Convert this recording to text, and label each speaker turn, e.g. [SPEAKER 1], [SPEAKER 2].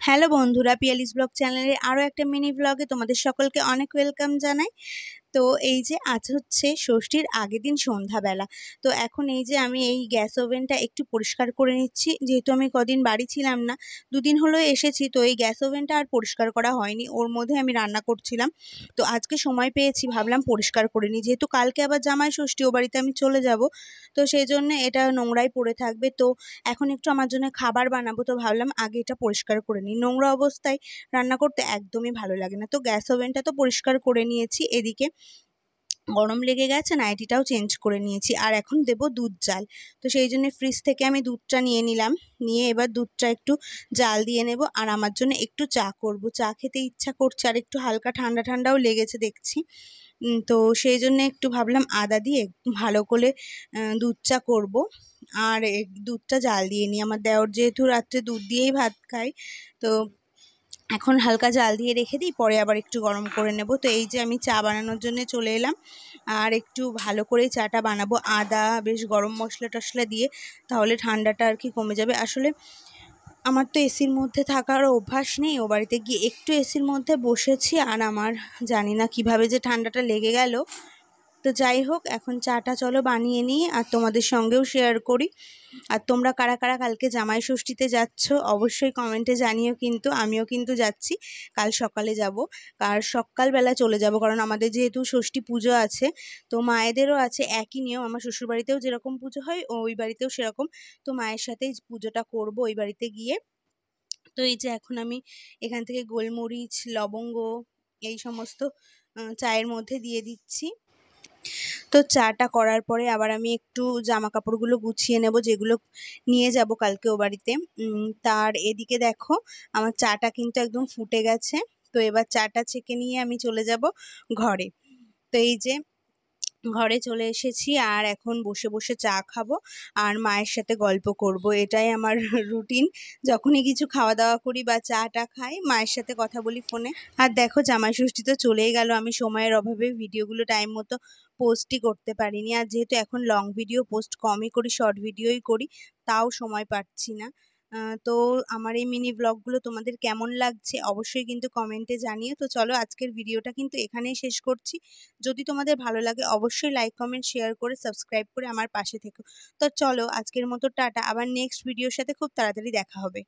[SPEAKER 1] Hello বন্ধুরা, Piyali's blog চ্যানেলের আরও একটা মিনি ব্লগে তোমাদের সকলকে অনেক ওয়েলকাম জানাই। তো এই যে আজ হচ্ছে ষষ্ঠীর আগের দিন সন্ধ্যাবেলা। তো এখন এই যে আমি এই গ্যাস ওভেনটা একটু পরিষ্কার করে নিচ্ছি, যেহেতু আমি কদিন বাড়ি ছিলাম না, দুদিন হলো এসেছি। তো এই গ্যাস ওভেনটা আর পরিষ্কার করা হয়নি, ওর মধ্যে আমি রান্না করছিলাম। তো আজকে সময় পেয়েছি, ভাবলাম পরিষ্কার করে নিই, যেহেতু কালকে আবার জামাই ষষ্ঠী, ও বাড়িতে আমি চলে যাব। তো সেই জন্য এটা নোংরাই পড়ে থাকবে। তো এখন একটু আমার জন্য খাবার বানাবো, তো ভাবলাম আগে এটা পরিষ্কার করে নিই। নোংরা অবস্থায় রান্না করতে একদমই ভালো লাগে না। তো গ্যাস ওভেনটা তো পরিষ্কার করে নিয়েছি, এদিকে গরম লেগে গেছে, নাইটিটাও চেঞ্জ করে নিয়েছি। আর এখন দেব দুধ জাল। তো সেই জন্য ফ্রিজ থেকে আমি দুধটা নিয়ে নিলাম, নিয়ে এবার দুধটা একটু জাল দিয়ে নেব। আর আমার জন্য একটু চা করব, চা খেতে ইচ্ছা করছে, আর একটু হালকা ঠান্ডা ঠান্ডাও লেগেছে দেখছি। তো সেই জন্য একটু ভাবলাম আদা দিয়ে ভালো করে দুধ চা করব। আর দুধটা জাল দিয়ে নিই, আমার দেওর যেহেতু রাত্রে দুধ দিয়েই ভাত খায়, তো এখন হালকা জাল দিয়ে রেখে দিই, পরে আবার একটু গরম করে নেব। তো এই যে আমি চা বানানোর জন্য চলে এলাম, আর একটু ভালো করেই চাটা বানাবো, আদা বেশ গরম মশলা টশলা দিয়ে, তাহলে ঠান্ডাটা আর কি কমে যাবে। আসলে আমার তো এসির মধ্যে থাকার অভ্যাস নেই, ও বাড়িতে গিয়ে একটু এসির মধ্যে বসেছি, আর আমার জানি না কিভাবে যে ঠান্ডাটা লেগে গেল। তো যাই হোক, এখন চাটা চলো বানিয়ে নিই আর তোমাদের সঙ্গেও শেয়ার করি। আর তোমরা কারা কারা কালকে জামাই ষষ্ঠীতে যাচ্ছ অবশ্যই কমেন্টে জানিও, কিন্তু আমিও কিন্তু যাচ্ছি, কাল সকালে যাব। আর সকালবেলা চলে যাব, কারণ আমাদের যেহেতু ষষ্ঠী পুজো আছে, তো মায়েদেরও আছে একই নিয়ম। আমার শ্বশুরবাড়িতেও যেরকম পুজো হয় ওই বাড়িতেও সেরকম। তো মায়ের সাথেই পুজোটা করব ওই বাড়িতে গিয়ে। তো এই যে এখন আমি এখান থেকে গোলমরিচ, লবঙ্গ এই সমস্ত চায়ের মধ্যে দিয়ে দিচ্ছি। তো চাটা করার পরে আবার আমি একটু জামা কাপড়গুলো গুছিয়ে নেব, যেগুলো নিয়ে যাব কালকে ও বাড়িতে। তার এদিকে দেখো, আমার চাটা কিন্তু একদম ফুটে গেছে। তো এবার চাটা ছেঁকে নিয়ে আমি চলে যাব ঘরে। তো এই যে ঘরে চলে এসেছি, আর এখন বসে বসে চা খাবো আর মায়ের সাথে গল্প করব, এটাই আমার রুটিন। যখনই কিছু খাওয়া দাওয়া করি বা চাটা খাই, মায়ের সাথে কথা বলি ফোনে। আর দেখো, জামাই ষষ্ঠী তো চলেই গেল, আমি সময়ের অভাবে ভিডিওগুলো টাইম মতো পোস্টই করতে পারিনি। আর যেহেতু এখন লং ভিডিও পোস্ট কমই করি, শর্ট ভিডিওই করি, তাও সময় পাচ্ছি না। তো আমার এই মিনি ব্লগগুলো তোমাদের কেমন লাগছে অবশ্যই কিন্তু কমেন্টে জানিও। তো চলো, আজকের ভিডিওটা কিন্তু এখানেই শেষ করছি। যদি তোমাদের ভালো লাগে অবশ্যই লাইক কমেন্ট শেয়ার করে সাবস্ক্রাইব করে আমার পাশে থেকো। তো চলো, আজকের মতো টাটা, আবার নেক্সট ভিডিওর সাথে খুব তাড়াতাড়ি দেখা হবে।